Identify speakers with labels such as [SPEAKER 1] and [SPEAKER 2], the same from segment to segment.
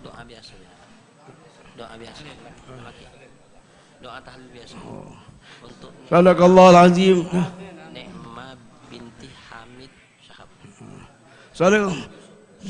[SPEAKER 1] Doa biasa ya. Doa biasa. Doa tahlil biasa. Untuk
[SPEAKER 2] Sadaqallahul azim.
[SPEAKER 1] Ne'ma binti Hamid Syahab.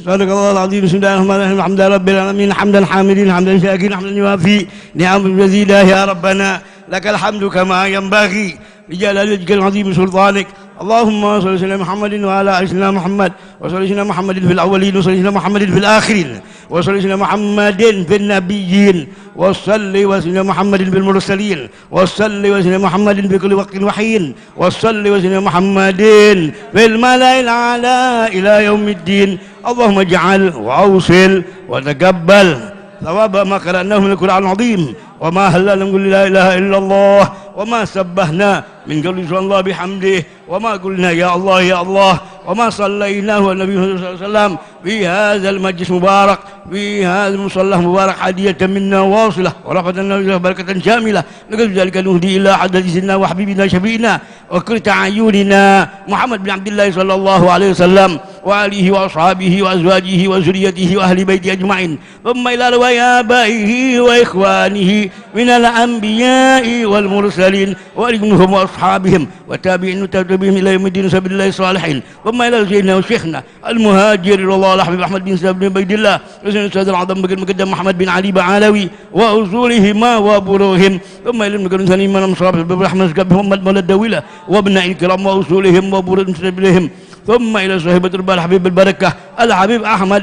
[SPEAKER 2] Sadaqallahul azim. Bismillahirrahmanirrahim. Alhamdulillahi rabbil alamin. Hamdan hamidin, hamdan syakirin, hamdan yuwafi ni'amul jazilah ya rabbana. Lakal hamdu kama yanbaghi li jalali wajhikal azim sultanik. Allahumma shalli ala Muhammadin wa ala ali sayyidina Muhammad wa shalli ala Muhammadin fil awwalin wa shalli ala Muhammadin fil akhirin wa shalli ala Muhammadin fil nabiyyin wa shalli wa ala Muhammadin fil mursalin wa shalli wa ala Muhammadin fi kulli waqtin wa hin wa shalli wa ala Muhammadin fil mala'il a'la ila yaumiddin. Allahumma ij'al wa awsil wa taqabbal ثواب ما قرأناه من القرآن العظيم وما هللنا نقول لا إله إلا الله وما سبحنا من قول سبحان الله بحمده وما قلنا يا الله يا الله وما صليناه النبي صلى الله عليه وسلم في هذا المجلس مبارك في هذا المصلى مبارك هدية منا واصلة ورفعت لنا بركة شاملة نقول ذلك نهدي إلى حضرة سيدنا وحبيبنا شفينا وقرة أعيننا محمد بن عبد الله صلى الله عليه وسلم وآله وأصحابه وأزواجه وذريته وأهل بيته أجمعين ثم إلى رواية آبائه وإخوانه من الأنبياء والمرسلين وأولهم وأصحابهم وتابعين وتابعين إلى يوم الدين سبيل الله الصالحين ثم إلى سيدنا وشيخنا المهاجر الله الحبيب أحمد بن سعد بن عبيد الله وسيدنا الأستاذ العظيم بن المقدم محمد بن علي بعلوي وأصولهما وبروهم ثم إلى المقدم ثاني من أمصاب برحمة محمد مولى الدولة وابن الكرام وأصولهم وبروهم سبيلهم ثم إلى صاحبة البال حبيب البركة الحبيب أحمد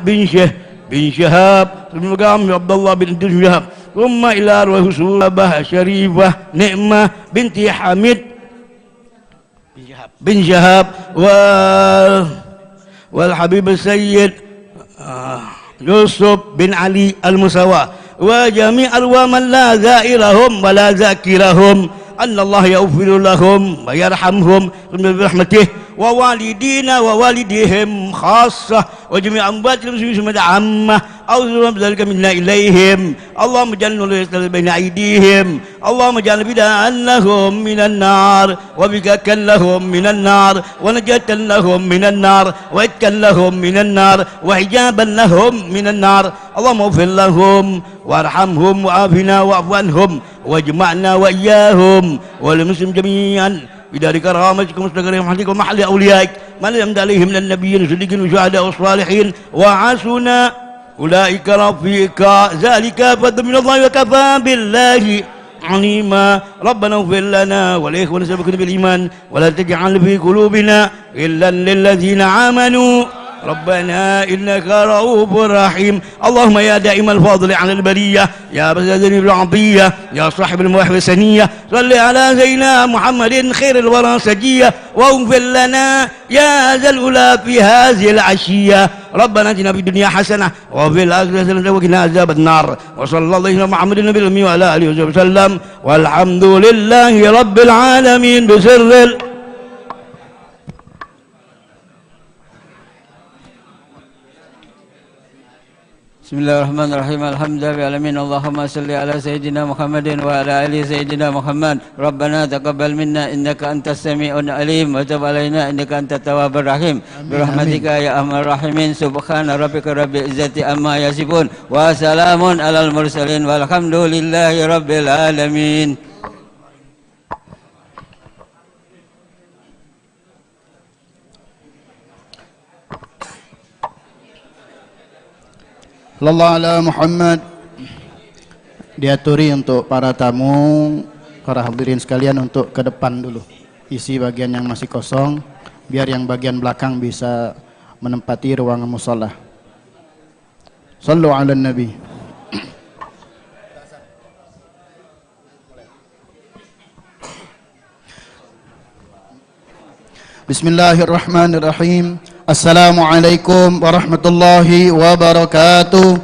[SPEAKER 2] بن شهاب ثم مقام عبد الله بن شهاب ثم إلى أرواح سولبة شريفة نعمة بنت حميد بن شهاب والحبيب السيد يوسف بن علي المساواة وجميع أرواح من لا زائرهم ولا ذاكرهم أن الله يغفر لهم ويرحمهم برحمته ووالدينا ووالديهم خاصة وجميع أموات المسلمين عامة أو ذلك منا إليهم اللهم اجعلنا بين أيديهم اللهم اجعل بداء لهم من النار وبكاكا لهم من النار ونجاة لهم من النار وإتكا لهم من النار وحجابا لهم من النار اللهم اغفر لهم وارحمهم وعافنا واعف عنهم واجمعنا وإياهم والمسلم جميعا بدار كرامتك مستقر رحمتك ومحل أوليائك من لم عليهم من النبيين والصديقين والشهداء والصالحين وحسن أولئك رفيقا ذلك فضل من الله وكفى بالله عليما ربنا اغفر لنا ولإخواننا سبقنا بالإيمان ولا تجعل في قلوبنا إلا للذين آمنوا ربنا إنك رؤوف رحيم اللهم يا دائم الفضل على البرية يا بزاد العطية يا صاحب المواهب السنية صل على سيدنا محمد خير الورى سجية واغفر لنا يا ذا الأولى في هذه العشية ربنا اتنا في الدنيا حسنة وفي الآخرة حسنة وقنا عذاب النار وصلى الله على محمد النبي الأمي وعلى آله وصحبه وسلم والحمد لله رب العالمين بسر
[SPEAKER 3] Bismillahirrahmanirrahim. Alhamdulillahirabbil Allahumma salli ala sayyidina Muhammadin wa ala ali sayyidina Muhammad. Rabbana taqabbal minna innaka antas samiul alim wa tub alaina innaka antat tawwabur rahim. Bi rahmatika ya arhamar rahimin. Subhana rabbika rabbil izzati amma yasifun wa salamun alal mursalin walhamdulillahi rabbil alamin.
[SPEAKER 4] Sallallahu ala Muhammad. Diaturi untuk para tamu, para hadirin sekalian untuk ke depan dulu. Isi bagian yang masih kosong, biar yang bagian belakang bisa menempati ruangan musholla. Sallu ala Nabi. Bismillahirrahmanirrahim. Assalamualaikum warahmatullahi wabarakatuh.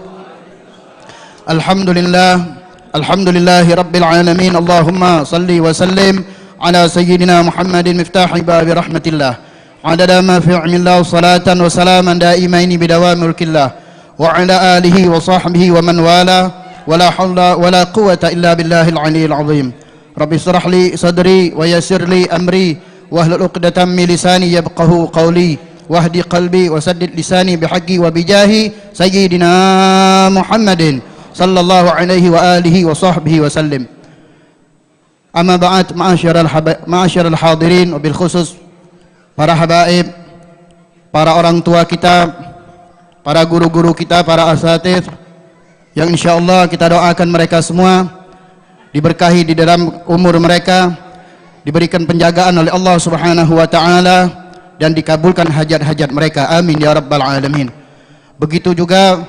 [SPEAKER 4] Alhamdulillahi rabbil alamin. Allahumma salli wa sallim ala sayyidina Muhammadin miftahi babi rahmatillah. Adada ma fi ilmillah salatan wa salaman daimaini bidawami mulkillah wa ala alihi wa sahbihi wa man wala wa la hawla wa la quwwata illa billahil aliyyil azim. Rabbi shrah li sadri wa yassir li amri wahlul 'uqdatam min lisani yafqahu qawli. wahdi qalbi wa saddid lisani bihaqqi wa bijahi sayyidina Muhammadin sallallahu alaihi wa alihi wa sahbihi wa sallim. Amma ba'd, ma'asyiral hadirin, wabil khusus para habaib, para orang tua kita, para guru-guru kita, para asatidz yang insyaallah kita doakan mereka semua diberkahi di dalam umur mereka, diberikan penjagaan oleh Allah Subhanahu wa taala dan dikabulkan hajat-hajat mereka. Amin ya rabbal alamin. Begitu juga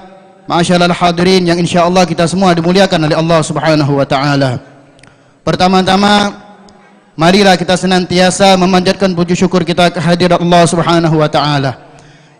[SPEAKER 4] ma'asyiral hadirin yang insyaallah kita semua dimuliakan oleh Allah Subhanahu wa taala. Pertama-tama marilah kita senantiasa memanjatkan puji syukur kita kehadirat Allah Subhanahu wa taala,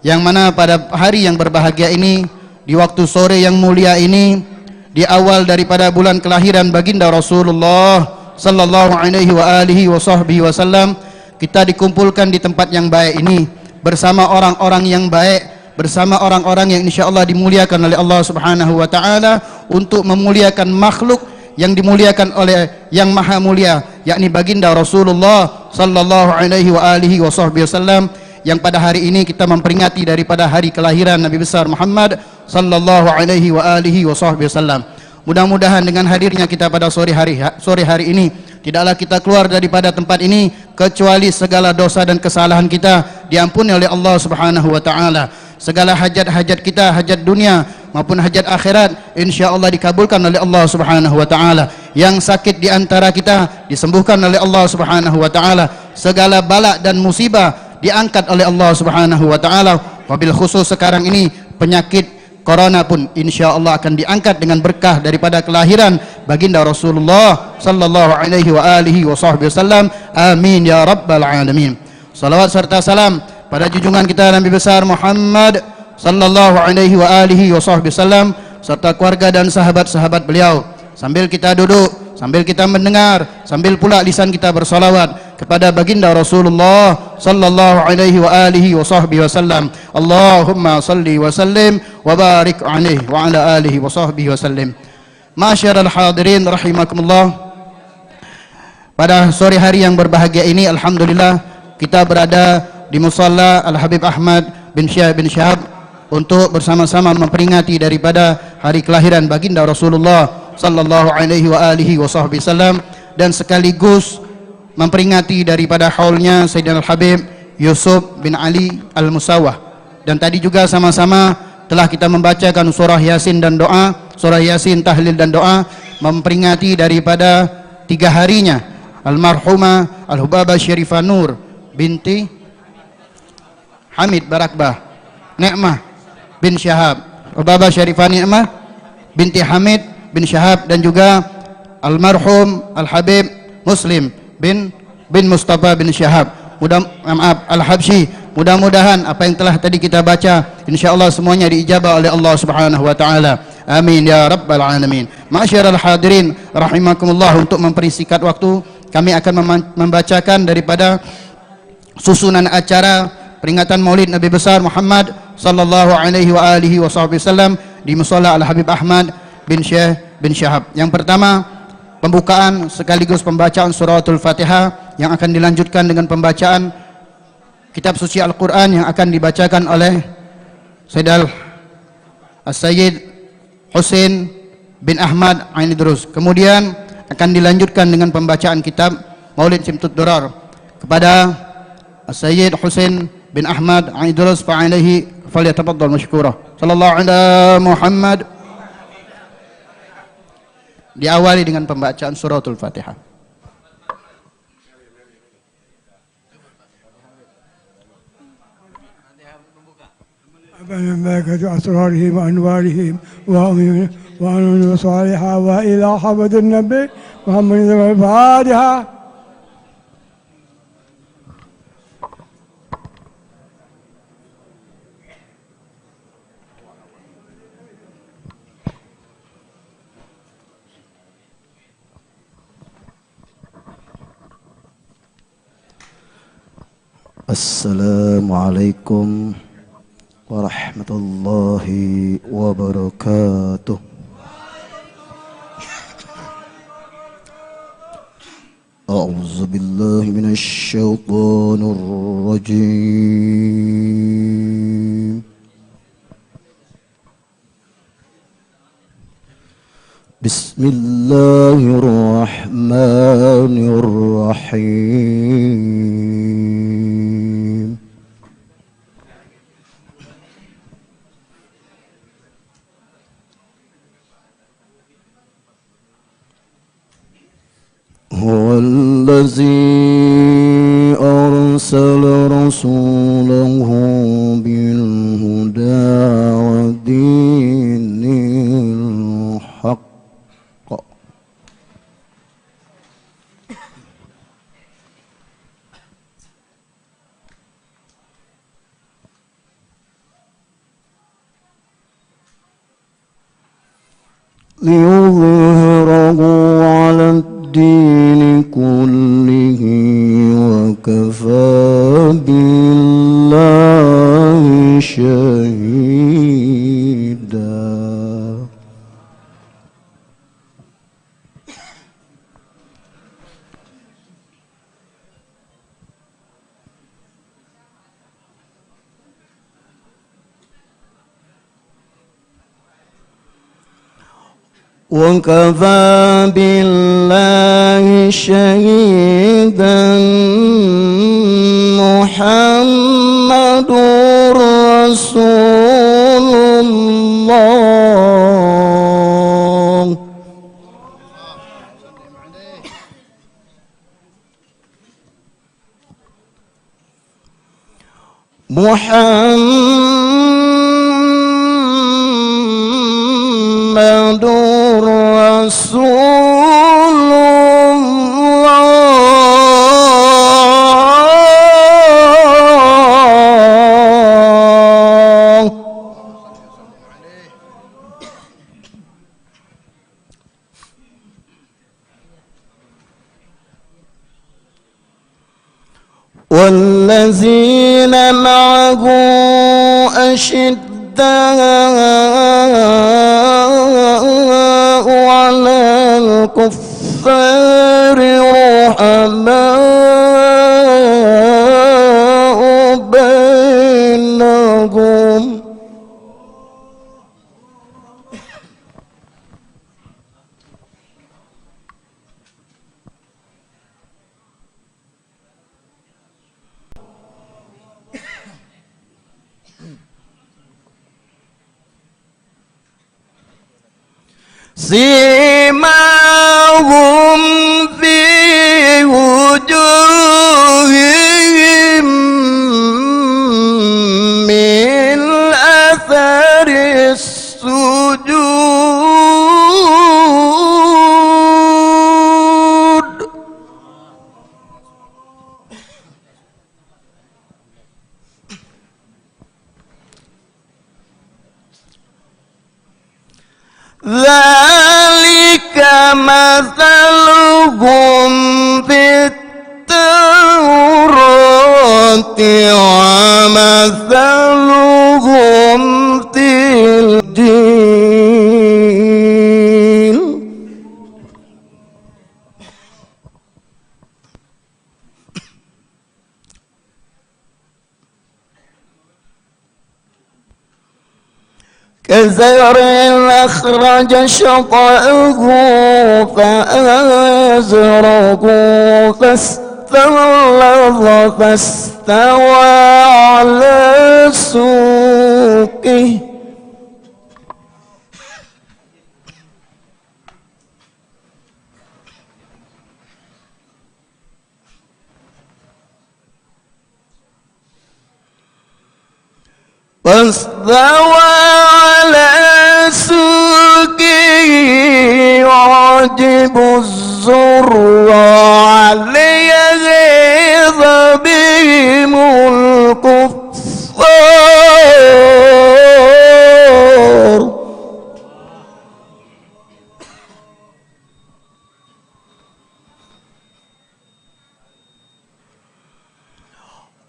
[SPEAKER 4] yang mana pada hari yang berbahagia ini, di waktu sore yang mulia ini, di awal daripada bulan kelahiran baginda Rasulullah sallallahu alaihi wa alihi wa sahbihi wasallam, kita dikumpulkan di tempat yang baik ini bersama orang-orang yang baik, bersama orang-orang yang insyaallah dimuliakan oleh Allah Subhanahu wa taala untuk memuliakan makhluk yang dimuliakan oleh yang maha mulia, yakni baginda Rasulullah sallallahu alaihi wa alihi wa sahbihi wasallam, yang pada hari ini kita memperingati daripada hari kelahiran Nabi besar Muhammad sallallahu alaihi wa alihi wa sahbihi wasallam. Mudah-mudahan dengan hadirnya kita pada sore hari ini, tidaklah kita keluar daripada tempat ini kecuali segala dosa dan kesalahan kita diampuni oleh Allah Subhanahu wa taala. Segala hajat-hajat kita, hajat dunia maupun hajat akhirat, insyaallah dikabulkan oleh Allah Subhanahu wa taala. Yang sakit di antara kita disembuhkan oleh Allah Subhanahu wa taala. Segala bala dan musibah diangkat oleh Allah Subhanahu wa taala. Wabil khusus sekarang ini penyakit corona pun insyaallah akan diangkat dengan berkah daripada kelahiran baginda Rasulullah sallallahu alaihi wa alihi wa sahbihi wasallam. Amin ya rabbal alamin. Salawat serta salam pada junjungan kita Nabi besar Muhammad sallallahu alaihi wa alihi wa sahbihi wasallam serta keluarga dan sahabat-sahabat beliau. Sambil kita duduk, sambil kita mendengar, sambil pula lisan kita bersalawat kepada baginda Rasulullah sallallahu alaihi wa alihi wa sahbihi wasallam. Allahumma salli wa sallim wa barik alaihi wa ala alihi wa sahbihi wasallim. Ma'asyiral hadirin rahimakumullah. Pada sore hari yang berbahagia ini, alhamdulillah kita berada di musalla Al-Habib Ahmad bin Syahab untuk bersama-sama memperingati daripada hari kelahiran baginda Rasulullah sallallahu alaihi wa alihi wa sahbihi wasallam, dan sekaligus memperingati daripada haulnya Sayyidina Al-Habib Yusuf bin Ali Al-Musawah. Dan tadi juga sama-sama telah kita membacakan surah Yasin dan doa, surah Yasin, tahlil dan doa, memperingati daripada 3 harinya almarhumah Al-Hubabah Syarifah Nur binti Hamid Barakbah Ni'mah bin Syahab, Hubabah Syarifah Ni'mah binti Hamid bin Syahab, dan juga almarhum Al-Habib Muslim bin Mustafa bin Syahab, Al-Habsyi. Mudah-mudahan apa yang telah tadi kita baca insyaallah semuanya diijabah oleh Allah Subhanahu wa taala. Amin ya rabbal alamin. Ma'asyiral hadirin rahimakumullah, untuk mempersingkat waktu kami akan membacakan daripada susunan acara peringatan Maulid Nabi besar Muhammad sallallahu alaihi wa alihi wasallam di Musalla Al-Habib Ahmad bin Syahab. Yang pertama, pembukaan sekaligus pembacaan suratul Fatihah yang akan dilanjutkan dengan pembacaan kitab suci Al-Quran yang akan dibacakan oleh Sayyid Husain bin Ahmad Ain Idrus. Kemudian akan dilanjutkan dengan pembacaan kitab Maulid Simtud Durar kepada Sayyid Husain bin Ahmad Ain Idrus, fa'alaihi falyatafaddal mashkura. Sallallahu ala Muhammad. Diawali dengan pembacaan suratul Fatihah.
[SPEAKER 5] ملائكة أسرارهم وأنوارهم وأمين وصالحا وإلى حمد النبي محمد الفاتحة.
[SPEAKER 6] Assalamualaikum warahmatullahi wabarakatuh. A'udzu أعوذ بالله من الشيطان الرجيم. بسم الله الرحمن الرحيم. هو الذي أرسل رسوله بالهدى ودين الحق ليظهره على الدين كله وكفى بالله شهيدا. وكفى بالله شهيدا محمد رسول الله. محمد رسول الله. والذين معه أشداء على الكفار رحماء بينهم سيماهم في وجوههم من أثر السجود. ذلك مثلهم في التوراة ومثلهم في الإنجيل كزرع أخرج شطأه فآزره فاستغلظ فاستوى على سوقه يعجب الزراع ليغيظ بهم الكفار.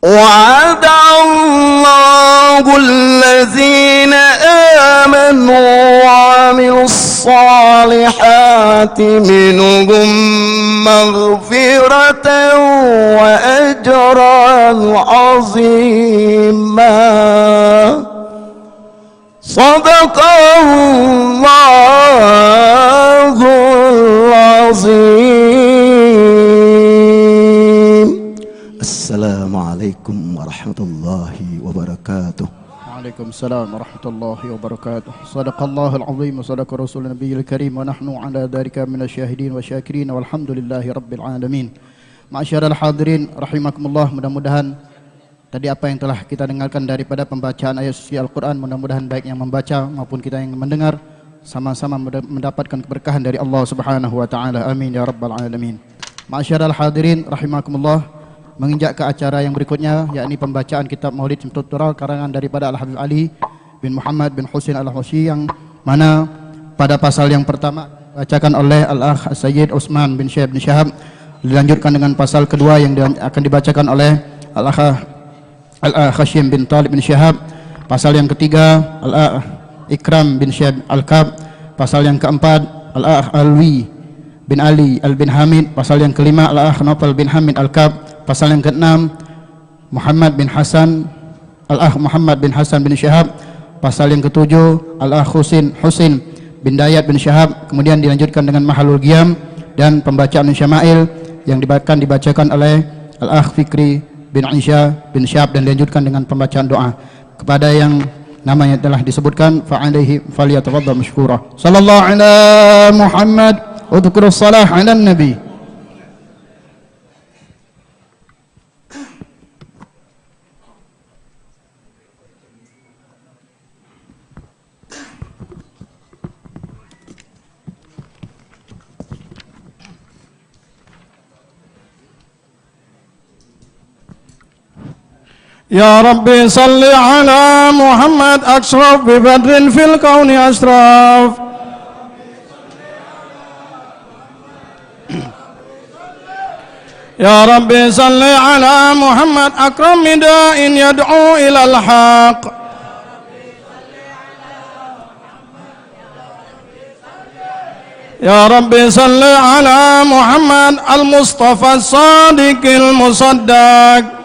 [SPEAKER 6] وعد الله الذين آمنوا وعملوا الصالحات الصالحات منهم مغفرة وأجرا عظيما. صدق الله العظيم. السلام عليكم ورحمة الله وبركاته.
[SPEAKER 4] Waalaikumsalam warahmatullahi wabarakatuh. Sadaqallahul azim wa sadaqa rasulun nabiyil karim wa nahnu ala dhalika minasyahidin wa syakirin walhamdulillahi rabbil alamin. Ma'asyiral hadirin rahimakumullah, mudah-mudahan tadi apa yang telah kita dengarkan daripada pembacaan ayat suci Al-Quran, mudah-mudahan baik yang membaca maupun kita yang mendengar sama-sama mendapatkan keberkahan dari Allah Subhanahu wa taala. Amin ya rabbal alamin. Ma'asyiral hadirin rahimakumullah, menginjak ke acara yang berikutnya, yakni pembacaan kitab Maulid Simtutural karangan daripada Al-Habib Ali bin Muhammad bin Husain Al-Husi, yang mana pada pasal yang pertama bacakan oleh Al-Akh Sayyid Utsman bin Syekh bin Syahab, dilanjutkan dengan pasal kedua yang akan dibacakan oleh Al-Akh Hashim bin Talib bin Syahab, pasal yang ketiga Al-Akh Ikram bin Syekh Al-Kab, pasal yang keempat Al-Akh Alwi bin Ali Al-bin Hamid, pasal yang kelima Al-Akh Nopal bin Hamid Al-Kab, pasal yang keenam Muhammad bin Hasan Al-Akh Muhammad bin Hasan bin Syahab, pasal yang ketujuh Al-Akh Husin bin Dayat bin Syahab, kemudian dilanjutkan dengan Mahalul Qiyam dan pembacaan Syama'il yang dibacakan oleh Al-Akh Fikri bin Isya bin Syahab, dan dilanjutkan dengan pembacaan doa kepada yang namanya telah disebutkan. Fa'alaihi falyatafaddal mashkura. Sallallahu ala Muhammad wa dzkurus salah ala nabi.
[SPEAKER 7] يا ربي صل على محمد أشرف ببدر في الكون أشرف. يا ربي صل على محمد أكرم نداء يدعو إلى الحق. يا ربي صل على محمد المصطفى الصادق المصدق.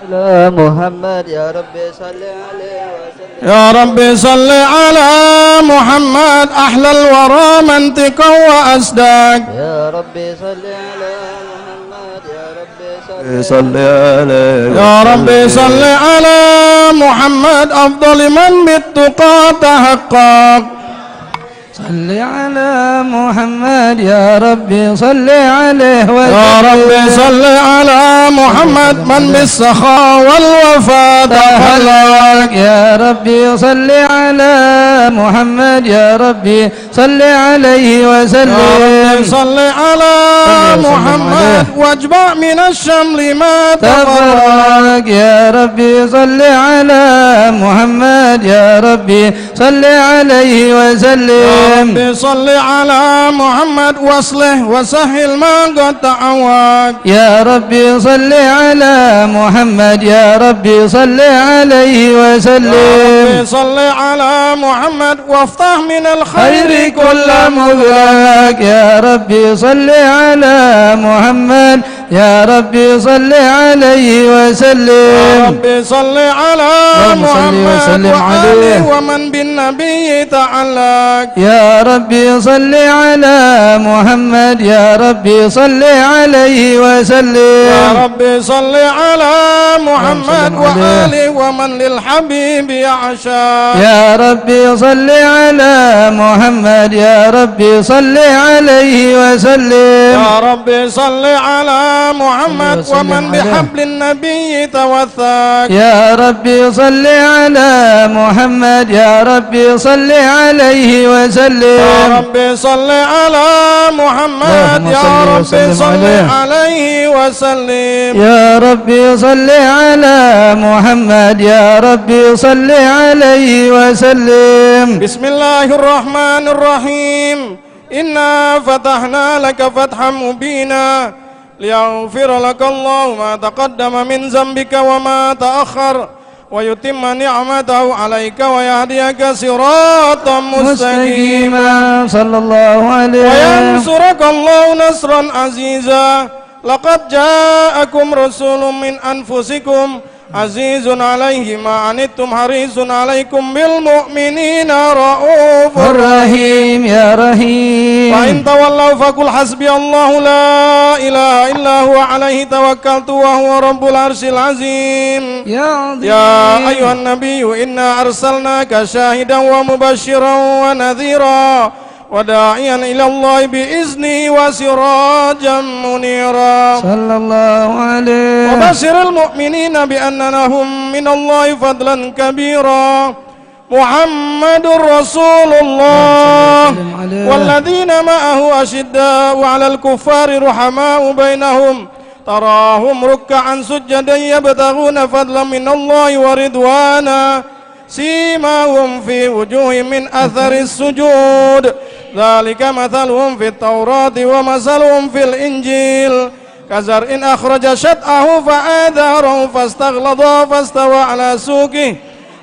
[SPEAKER 3] على محمد يا ربي صل عليه وسلم.
[SPEAKER 7] يا ربي صل على محمد أحلى الورى منطقا وأصدق.
[SPEAKER 3] يا ربي صل على محمد يا ربي
[SPEAKER 6] صل عليه.
[SPEAKER 7] يا ربي صل على محمد أفضل من بالتقى تحقق.
[SPEAKER 3] صل على محمد يا ربي صل عليه وسلم.
[SPEAKER 7] يا ربي صل على محمد من بالسخاء والوفاء تخلق.
[SPEAKER 3] يا ربي صل على محمد يا ربي صل عليه وسلم.
[SPEAKER 7] يا ربي صل على محمد واجمع من الشمل ما تفرق.
[SPEAKER 3] يا ربي صل على محمد يا ربي صل عليه وسلم.
[SPEAKER 7] يا ربي صل على محمد واصلح وسهل ما قد تعوق.
[SPEAKER 3] يا ربي صل على محمد يا ربي صل عليه وسلم.
[SPEAKER 7] يا ربي صل على محمد وافتح من الخير كل مغلق.
[SPEAKER 3] يا ربي صل على محمد يا ربي صل عليه وسلم.
[SPEAKER 7] يا ربي صل على محمد وآله ومن بالنبي تعلق.
[SPEAKER 3] يا ربي صل على محمد يا ربي صل عليه وسلم.
[SPEAKER 7] يا ربي صل على محمد وآله ومن للحبيب يعشق.
[SPEAKER 3] يا ربي صل على محمد يا ربي صل عليه وسلم.
[SPEAKER 7] يا ربي صل على محمد ومن بحبل النبي توثق.
[SPEAKER 3] يا ربي صل على محمد يا ربي صل عليه وسلم.
[SPEAKER 7] يا ربي صل على محمد يا ربي صل عليه وسلم.
[SPEAKER 3] يا ربي صل على محمد يا ربي صل عليه وسلم.
[SPEAKER 7] بسم الله الرحمن الرحيم. إنا فتحنا لك فتحا مبينا ليغفر لك الله ما تقدم من ذنبك وما تأخر ويتم نعمته عليك ويهديك صراطا مستقيما
[SPEAKER 3] صلى الله عليه
[SPEAKER 7] وينصرك الله نصرا عزيزا لقد جاءكم رسول من أنفسكم عزيز عليه ما عنتم حريص عليكم بالمؤمنين رؤوف
[SPEAKER 3] الرحيم يا رحيم.
[SPEAKER 7] فإن تولوا فقل حسبي الله لا إله إلا هو عليه توكلت وهو رب العرش العظيم. يا أيها النبي إنا أرسلناك شاهدا ومبشرا ونذيرا وداعيا إلى الله بإذنه وسراجا منيرا
[SPEAKER 3] صلى الله عليه
[SPEAKER 7] وبشر المؤمنين بأن لهم من الله فضلا كبيرا. محمد رسول الله والذين معه أشداء على الكفار رحماء بينهم تراهم ركعا سجدا يبتغون فضلا من الله ورضوانا سيماهم في وجوههم من أثر السجود ذلك مثلهم في التوراة ومثلهم في الإنجيل كزرع أخرج شطأه فآذره فاستغلظ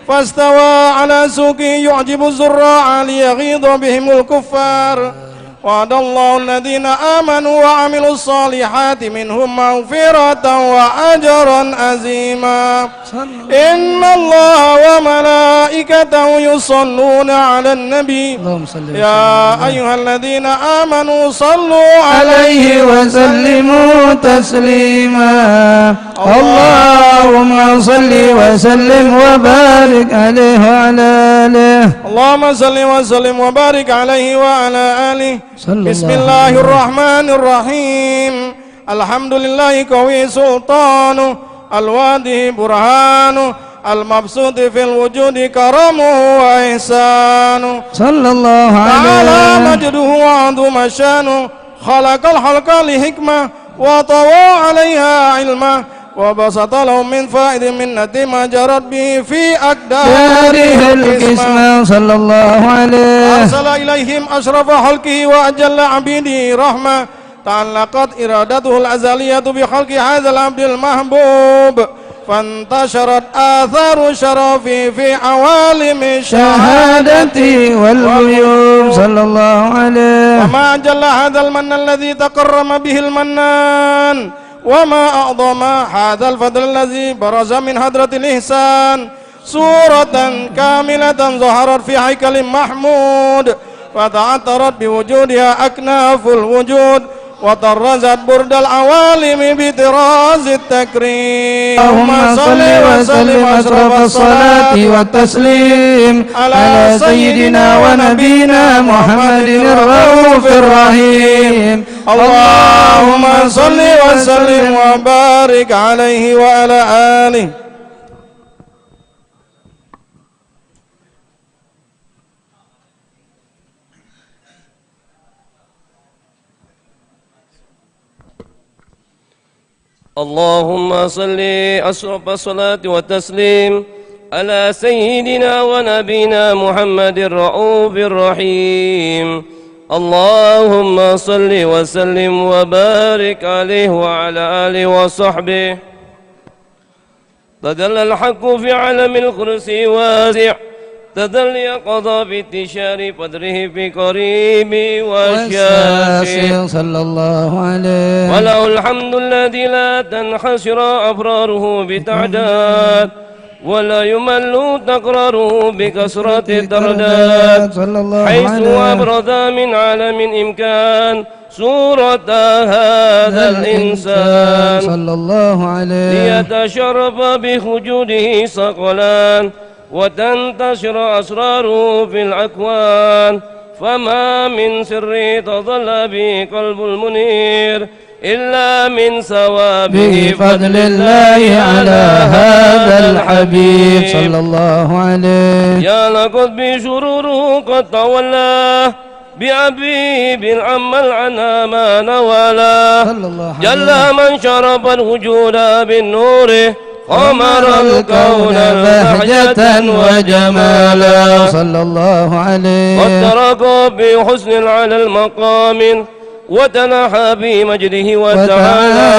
[SPEAKER 7] فاستوى على سوقه يعجب الزراع ليغيظ بهم الكفار. وعد الله الذين آمنوا وعملوا الصالحات منهم مغفرة وأجرا عظيما. إن الله وملائكته يصلون على النبي يا أيها الذين آمنوا صلوا عليه
[SPEAKER 3] وسلموا تسليما. اللهم صل وسلم وبارك عليه وعلى آله.
[SPEAKER 7] اللهم صل وسلم وبارك عليه وعلى آله. بسم الله الرحمن الرحيم. الحمد لله قوي سلطانه الواضح برهانه المبسوط في الوجود كرمه وإحسانه
[SPEAKER 3] صلى الله
[SPEAKER 7] تعالى
[SPEAKER 3] عليه
[SPEAKER 7] مجده وعظم شانه خلق الخلق لحكمة وطوى عليها علمه وبسط لهم من فائد منة ما جرت به في أقداره
[SPEAKER 3] القسمة صلى الله عليه.
[SPEAKER 7] أرسل إليهم أشرف خلقه وأجل عبيده رحمة تعلقت إرادته الأزلية بخلق هذا العبد المحبوب فانتشرت آثار شرفه في عوالم الشهادة
[SPEAKER 3] والغيوب صلى الله عليه.
[SPEAKER 7] وما أجل هذا المن الذي تكرم به المنان وما أعظم هذا الفضل الذي برز من حضرة الإحسان صورة كاملة ظهرت في هيكل محمود فتعطرت بوجودها أكناف الوجود وطرزت برد العوالم بطراز التكريم.
[SPEAKER 3] اللهم صل وسلم أشرف الصلاة والتسليم على سيدنا ونبينا محمد الرؤوف الرحيم.
[SPEAKER 7] اللهم صل وسلم وبارك عليه وعلى آله.
[SPEAKER 8] اللهم صل أشرف الصلاة والتسليم على سيدنا ونبينا محمد الرؤوف الرحيم. اللهم صل وسلم وبارك عليه وعلى آله وصحبه. تجلى الحق في عالم الكرسي واسع تدلي قضى بانتشار قدره في قريب والشاشع
[SPEAKER 3] صلى الله عليه.
[SPEAKER 8] وله الحمد الذي لا تنحصر أبراره بتعداد ولا يمل تقراره بكثرة الدردات حيث أبرز من عالم إمكان صورة هذا الإنسان
[SPEAKER 3] صلى الله عليه
[SPEAKER 8] ليتشرف بوجوده ثقلان وتنتشر أسراره في الأكوان فما من سر تظل به قلب المنير إلا من ثوابه
[SPEAKER 3] بفضل الله على هذا الحبيب صلى الله عليه.
[SPEAKER 8] يا لقد بشروره قد تولى بأبي بالعم العنى ما نوالا جل من شرب الوجود بالنور قمر الكون بهجة وجمالا
[SPEAKER 3] صلى الله عليه.
[SPEAKER 8] قد ترك بحسن على المقام وتنحى بمجده وتعالى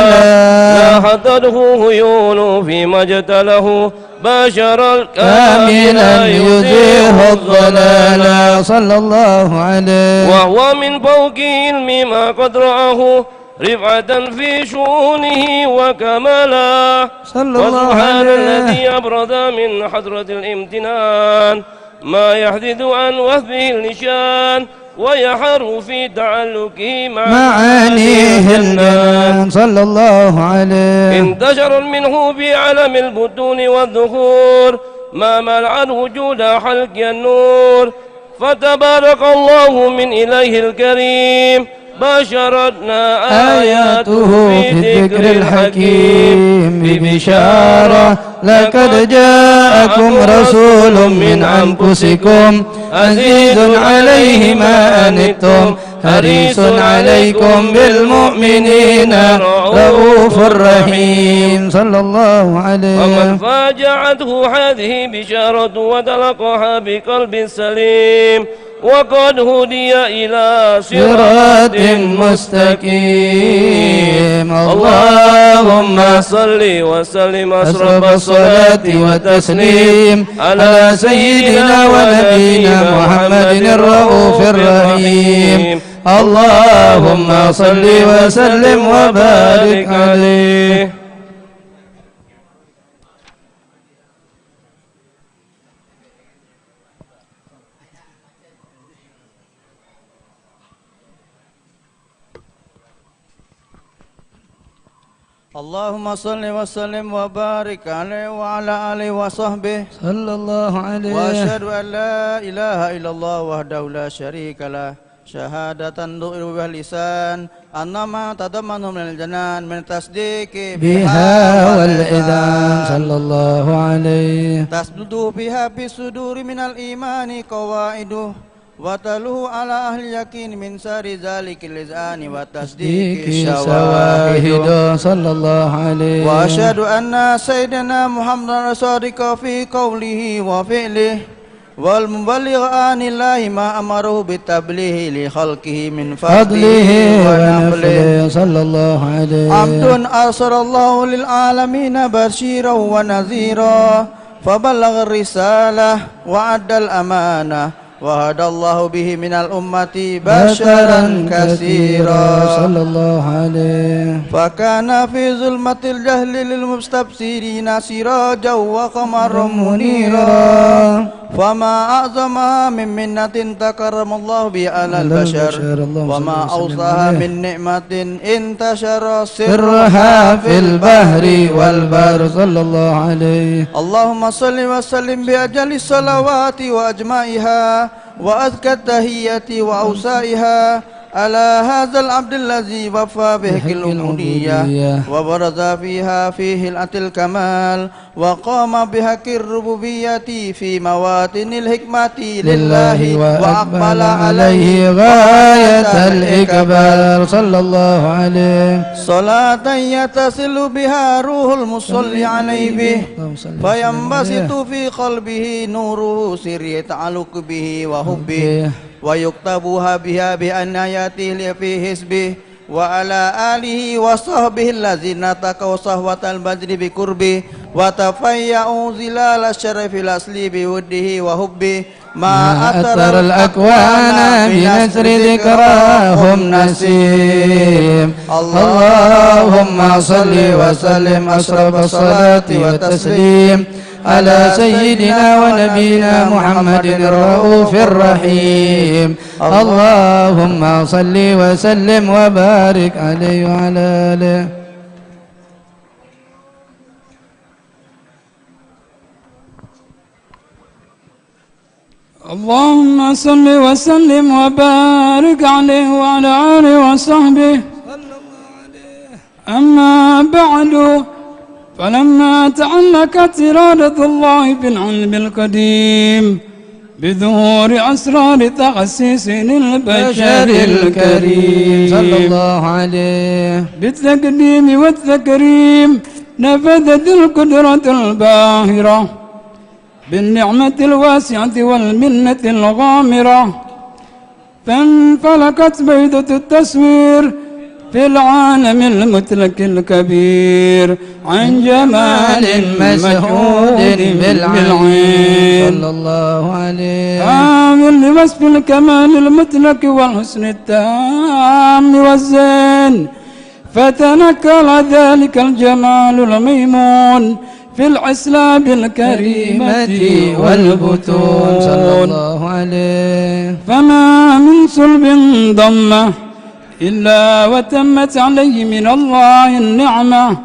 [SPEAKER 8] لا حضره هيون فيما اجتله بشر
[SPEAKER 3] كاملا يزيح الضلال صلى الله عليه
[SPEAKER 8] وهو من فوق علم ما قد رآه رفعة في شؤونه وكمالا
[SPEAKER 3] صلى الله
[SPEAKER 8] وسبحان
[SPEAKER 3] عليه
[SPEAKER 8] الذي أبرز من حضرة الامتنان ما يحدث عن وثبه النشان ويحر في تعلقه
[SPEAKER 3] معانيه النان صلى الله عليه
[SPEAKER 8] انتشر منه في علم البطون والذكور ما ملأ الوجود حلق النور فتبارك الله من إله الكريم بشرتنا
[SPEAKER 3] آياته في الذكر الحكيم ببشارة لقد جاءكم رسول من أنفسكم عزيز عليه ما أنتم حريص عليكم بالمؤمنين رؤوف رحيم صلى الله عليه
[SPEAKER 8] ومن فاجعته هذه بشارة وتلقاها بقلب سليم وقد هدي إلى
[SPEAKER 3] صراط مستقيم اللهم
[SPEAKER 8] صل وسلم
[SPEAKER 3] أشرف الصلاة والتسليم على سيدنا ونبينا محمد الرؤوف الرحيم اللهم صل وسلم وبارك عليه
[SPEAKER 4] اللهم صل وسلم وبارك عليه وعلى آله وصحبه
[SPEAKER 3] صلى الله عليه
[SPEAKER 4] وأشهد أن لا إله إلا الله وحده لا شريك له شهادة تؤل بها اللسان أنما تضمنه من الجنان من التصديق
[SPEAKER 3] بها والإذان صلى الله عليه
[SPEAKER 4] تسدد بها في الصدور من الإيمان قواعده وتلوه على أهل اليقين من سار ذلك اللسان والتصديق
[SPEAKER 3] شواهد صلى الله عليه
[SPEAKER 4] وأشهد أن سيدنا محمد الصادق في قوله وفعله والمبلغ عن الله ما أمره بالتبليغ لخلقه من فضله ونفله
[SPEAKER 3] صلى الله عليه
[SPEAKER 4] عبد أرسل الله للعالمين بشيرا ونذيرا فبلغ الرسالة وأدى الأمانة وهدى الله به من الأمة بشرا كثيرا
[SPEAKER 3] صلى الله عليه
[SPEAKER 4] فكان في ظلمة الجهل للمستبصرين سراجا وقمرا منيرا فما أعظم من منة تكرم الله بها على البشر وما أوصاها من نعمة انتشر سرها في البحر والبر
[SPEAKER 3] صلى الله عليه
[SPEAKER 4] اللهم صل وسلم بأجل الصلوات وأجمعها وأزكى التهية وأوسائها على هذا العبد الذي وفى به الأمنية وبرز فيه الكمال وقام بحق الربوبية في مواطن الحكمة لله وأقبل عليه
[SPEAKER 3] غاية الإقبال صلى الله عليه
[SPEAKER 4] صلاة يتصل بها روح المصلي عليه به فينبسط في قلبه نوره سر يتعلق به وحبه ويكتبها بها بأن يأتي في حزبه وعلى آله وصحبه الذين تقوا صهوة البدر بقربه وتفيأوا ظلال الشرف الأصلي بوده وحبه ما أثر الأكوان بنسر ذكراهم نسيم اللهم صل وسلم أشرف الصلاة والتسليم على سيدنا ونبينا محمد الرؤوف الرحيم اللهم صل وسلم وبارك عليه وعلى آله
[SPEAKER 5] اللهم صل وسلم وبارك عليه وعلى آله وصحبه أما بعد فلما تعلقت إرادة الله بالعلم القديم بظهور أسرار تخصيص للبشر الكريم
[SPEAKER 3] صلى الله عليه
[SPEAKER 5] بالتقديم والتكريم نفذت القدرة الباهرة بالنعمة الواسعة والمنة الغامرة فانفلقت بيضة التصوير في العالم المتلك الكبير عن جمال مشهود بالعين
[SPEAKER 4] صلى الله عليه
[SPEAKER 5] كامل لوصف الكمال المطلق والحسن التام والزين فتنكر ذلك الجمال الميمون في الأسلاب الكريمة والبطون
[SPEAKER 4] صلى الله عليه
[SPEAKER 5] فما من صلب ضمه إلا وتمت عليه من الله النعمة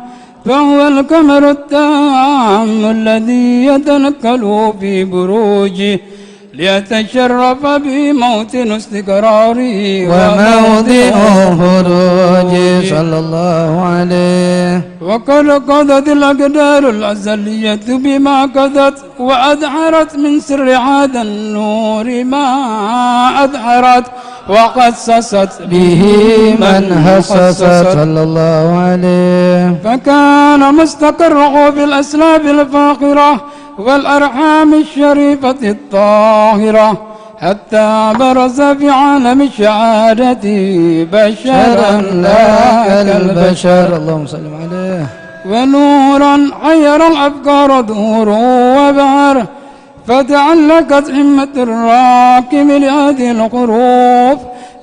[SPEAKER 5] فهو القمر التام الذي يتنقل في بروجه ليتشرف بموطن استقراره
[SPEAKER 4] وموضع خروجه صلى الله عليه
[SPEAKER 5] وقد قضت الأقدار الأزلية بما قضت وأدحرت من سر هذا النور ما أدحرت وخصصت
[SPEAKER 4] به من خصص صلى الله عليه
[SPEAKER 5] فكان مستقره في الأسلاب الفاخرة والأرحام الشريفة الطاهرة حتى برز في عالم الشهادة بشرا لا كالبشر
[SPEAKER 4] اللهم صل عليه
[SPEAKER 5] ونورا حير الأفكار دور وبهر فتعلقت همة الراكب لهذه الحروف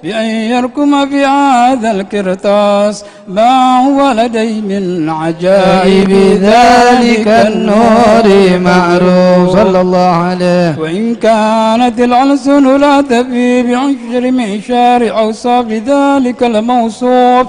[SPEAKER 5] بأن يركم في هذا الكرتاس ما هو لديه من عجائب ذلك النور معروف
[SPEAKER 4] صلى الله عليه
[SPEAKER 5] وإن كانت الألسن لا تفي بعشر معشار أوصاف ذلك الموصوف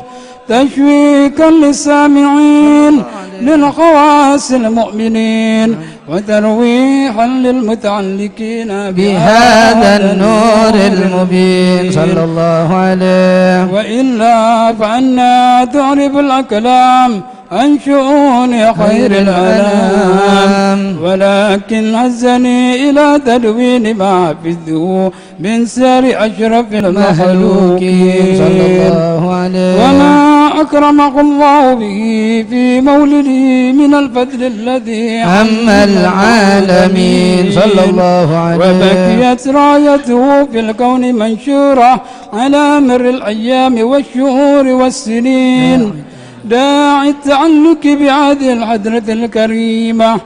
[SPEAKER 5] تشويكا للسامعين للخواص المؤمنين وترويحا للمتعلقين
[SPEAKER 4] بهذا النور المبين صلى الله عليه
[SPEAKER 5] وإلا فأنا تعرف الأكلام عن شؤون خير الأنام ولكن هزني إلى تدوين ما حفظه من سير أشرف المخلوقين
[SPEAKER 4] صلى الله عليه
[SPEAKER 5] وما أكرمه الله به في مولده من الفضل الذي
[SPEAKER 4] عم العالمين صلى الله عليه
[SPEAKER 5] وبكيت رايته في الكون منشورة على مر الأيام والشهور والسنين داعي التعلق بهذه الحضرة الكريمة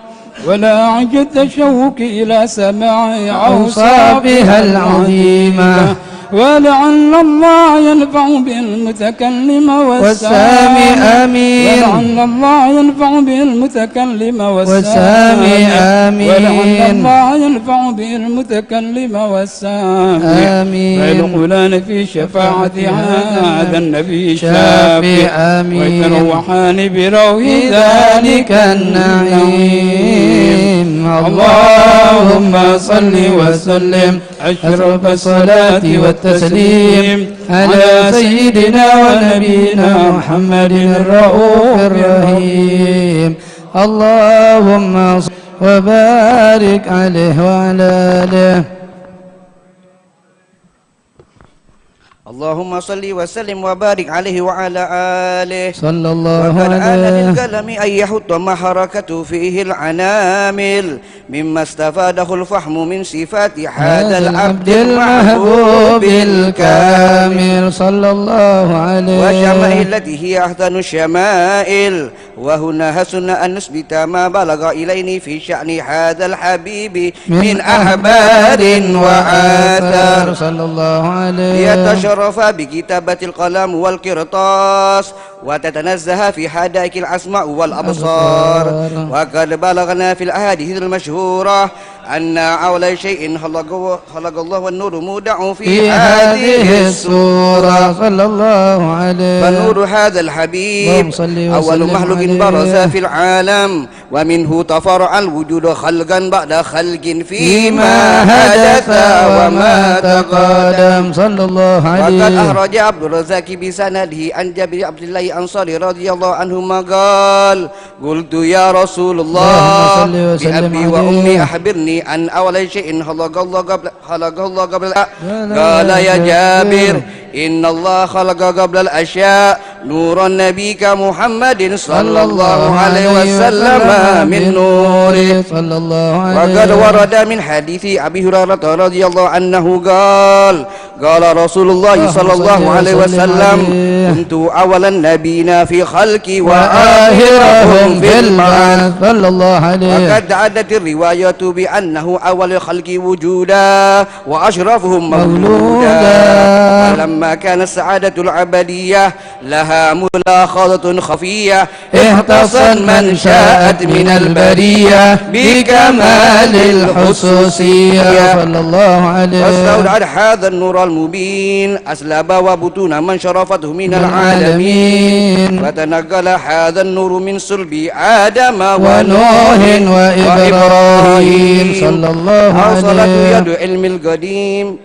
[SPEAKER 5] ولا عجز التشوق إلى سماع أوصافها العظيمة ولعل الله ينفع بالمتكلم والسامع
[SPEAKER 4] آمين
[SPEAKER 5] ولعل الله ينفع بالمتكلم
[SPEAKER 4] والسامع آمين
[SPEAKER 5] ولعل الله ينفع بالمتكلم والسامع
[SPEAKER 4] آمين
[SPEAKER 5] ويدخلان في شفاعة هذا النبي
[SPEAKER 4] شافع آمين
[SPEAKER 5] ويتروحان بروح ذلك النعيم اللهم صل وسلم أشرف الصلاة والتسليم على سيدنا ونبينا محمد الرؤوف الرحيم
[SPEAKER 4] اللهم صل وبارك عليه وعلى آله
[SPEAKER 9] اللهم صل وسلم وبارك عليه وعلى آله
[SPEAKER 4] صلى الله
[SPEAKER 9] وقد آن
[SPEAKER 4] عليه
[SPEAKER 9] للقلم أن يحط ما حركته فيه العنامل مما استفاده الفحم من صفات هذا العبد المحبوب
[SPEAKER 4] الكامل صلى الله عليه
[SPEAKER 9] وشمائلته هي أحسن الشمائل وهنا حسن أن نثبت ما بلغ إلينا في شأن هذا الحبيب من أخبار وآثار
[SPEAKER 4] صلى الله عليه
[SPEAKER 9] ليتشرف بكتابة القلم والقرطاس وتتنزه في حدائق الأسماء والأبصار وقد بلغنا في الأحاديث المشهورة أن أول شيء خلق الله والنور مودع في هذه السورة
[SPEAKER 4] صلى الله عليه
[SPEAKER 9] فنور هذا الحبيب أول مخلوق برز في العالم ومنه تفرع الوجود خلقا بعد خلق فيما حدث وما تقدم
[SPEAKER 4] صلى الله عليه
[SPEAKER 9] وقد أخرج عبد الرزاق بسنده عن جابر عبد الله الأنصاري رضي الله عنهما قال قلت يا رسول الله بأبي وأمي أخبرني عن أول شيء خلقه الله قبل قال يا جابر إن الله خلق قبل الأشياء نور نبيك محمد صلى الله عليه وسلم من نوره
[SPEAKER 4] صلى الله عليه
[SPEAKER 9] وقد ورد من حديث أبي هريرة رضي الله عنه قال قال رسول الله صلى الله عليه وسلم كنت أول النبيين في خلقي وآخرهم في البعث
[SPEAKER 4] صلى الله عليه.
[SPEAKER 9] وقد عدت الرواية بأنه أول الخلق وجودا وأشرفهم مولودا. ولما كانت السعادة العبدية لها ملاحظة خفية اختصت من شاءت من البرية بكمال الحسوسية
[SPEAKER 4] صلى الله عليه.
[SPEAKER 9] واستودعت هذا النور المبين أسلاب وبطون من شرفته من العالمين، فتنقل هذا النور من صلب آدم ونوح وإبراهيم
[SPEAKER 4] صلى الله عليه.
[SPEAKER 9] أوصلته يد علم القديم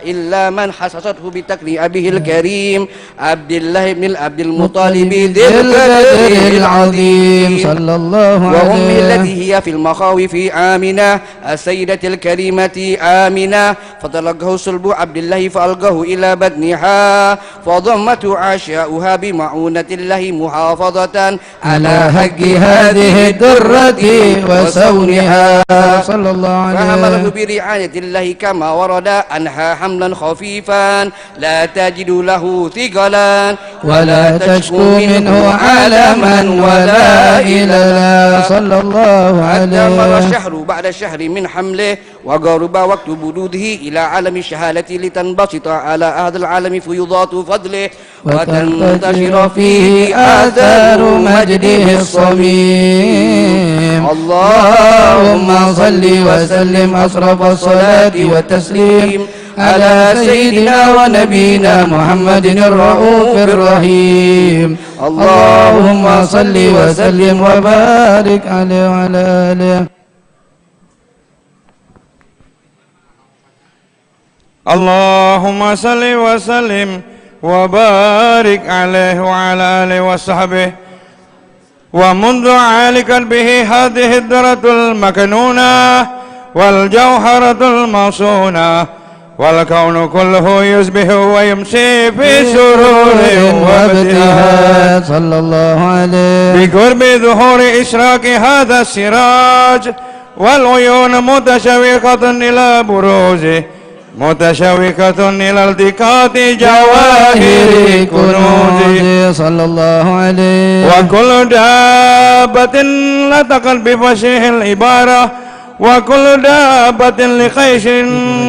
[SPEAKER 9] إلا من حسسته بتكريم أبيه الكريم عبد الله بن عبد المطلب ذي القدر العظيم
[SPEAKER 4] صلى الله عليه.
[SPEAKER 9] وأمه التي هي في المخاوف آمنة السيدة الكريمة آمنة، فتلقه صلب عبد الله فألقاه إلى بطنها فضمته عشاؤها بمعونة الله محافظة على حق هذه الدرة وسونها
[SPEAKER 4] صلى الله عليه.
[SPEAKER 9] فحمله برعاية الله كما ورد عنها حملا خفيفا لا تجد له ثقلا
[SPEAKER 4] ولا تشكو منه عالما ولا إللا صلى الله
[SPEAKER 9] حتى مر
[SPEAKER 4] عليه.
[SPEAKER 9] الشهر بعد الشهر من حمله وقرب وقت بلوغه إلى عالم الشهادة لتنبسط على هذا العالم فيضات فضله وتنتشر فيه آثار مجده الصميم.
[SPEAKER 4] اللهم صل وسلم أشرف الصلاة والتسليم على سيدنا ونبينا محمد الرؤوف الرحيم. اللهم صل وسلم وبارك عليه وعلى آله.
[SPEAKER 7] اللهم صل وسلم وبارك عليه وعلى آله وصحبه. ومنذ علقت به هذه الدرة المكنونة والجوهرة المصونة والكون كله يسبح ويمشي في سرور وابتهاج
[SPEAKER 4] صلى الله عليه.
[SPEAKER 7] بقرب ظهور إشراق هذا السراج والعيون متشوقة إلى بروزه متشوقة إلى التقاط جواهر كنوزه
[SPEAKER 4] صلى الله عليه.
[SPEAKER 7] وكل دابة نطقت بفصيح العبارة وكل دابة لخيش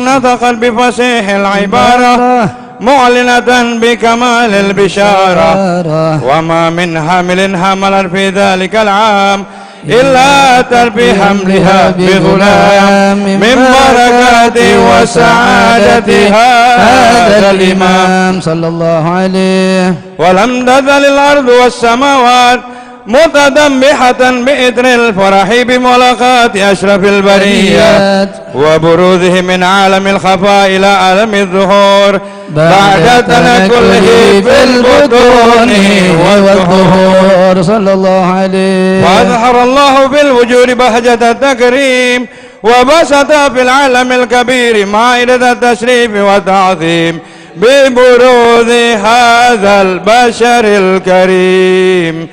[SPEAKER 7] نطقت بفصيح العبارة معلنة بكمال البشارة. وما من حامل حملت في ذلك العام إلا أتت بحملها بغلام من بركات وسعادة هذا الإمام
[SPEAKER 4] صلى الله عليه.
[SPEAKER 7] ولم تزل الأرض والسماوات متدمحة بإثر الفرح بملاقات أشرف البريات وبروزه من عالم الخفاء إلى عالم الظهور بعد تنقله في البطون والظهور
[SPEAKER 4] صلى الله عليه.
[SPEAKER 7] وأظهر الله في الوجود بهجة التكريم وبسط في العالم الكبير مائدة التشريف والتعظيم ببروز هذا البشر الكريم.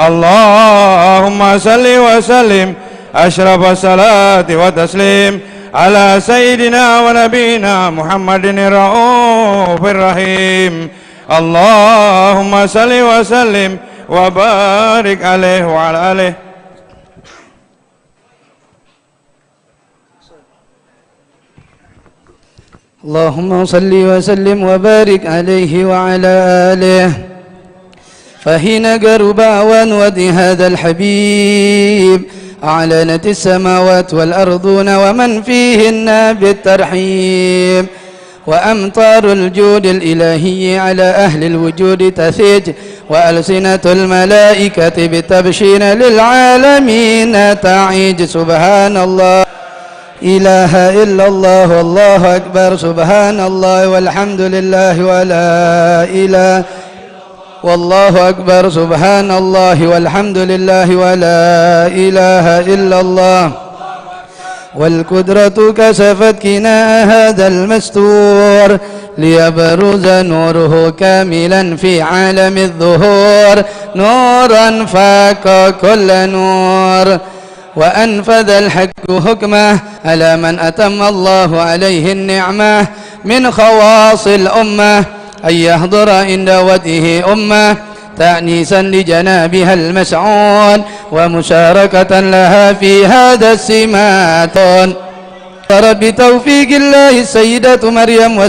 [SPEAKER 7] اللهم صل وسلم أشرف الصلاة والتسليم على سيدنا ونبينا محمد الرؤوف الرحيم. اللهم صل وسلم وبارك عليه وعلى آله.
[SPEAKER 4] اللهم صل وسلم وبارك عليه وعلى آله. فحين قرب أوان ودي هذا الحبيب أعلنت السماوات والأرضون ومن فيهن بالترحيب وأمطار الجود الإلهي على أهل الوجود تثيج وألسنة الملائكة بالتبشير للعالمين تعيج. سبحان الله إله إلا الله والله أكبر. سبحان الله والحمد لله ولا إله والله أكبر. سبحان الله والحمد لله ولا إله إلا الله. والقدرة كشفت كناء هذا المستور ليبرز نوره كاملا في عالم الظهور نورا فاق كل نور. وأنفذ الحق حكمه على من أتم الله عليه النعمة
[SPEAKER 10] من خواص الأمة أن يحضر عند وجهه أمة تأنيسا لجنابها المسعون ومشاركة لها في هذا السمات. بتوفيق الله السيدة مريم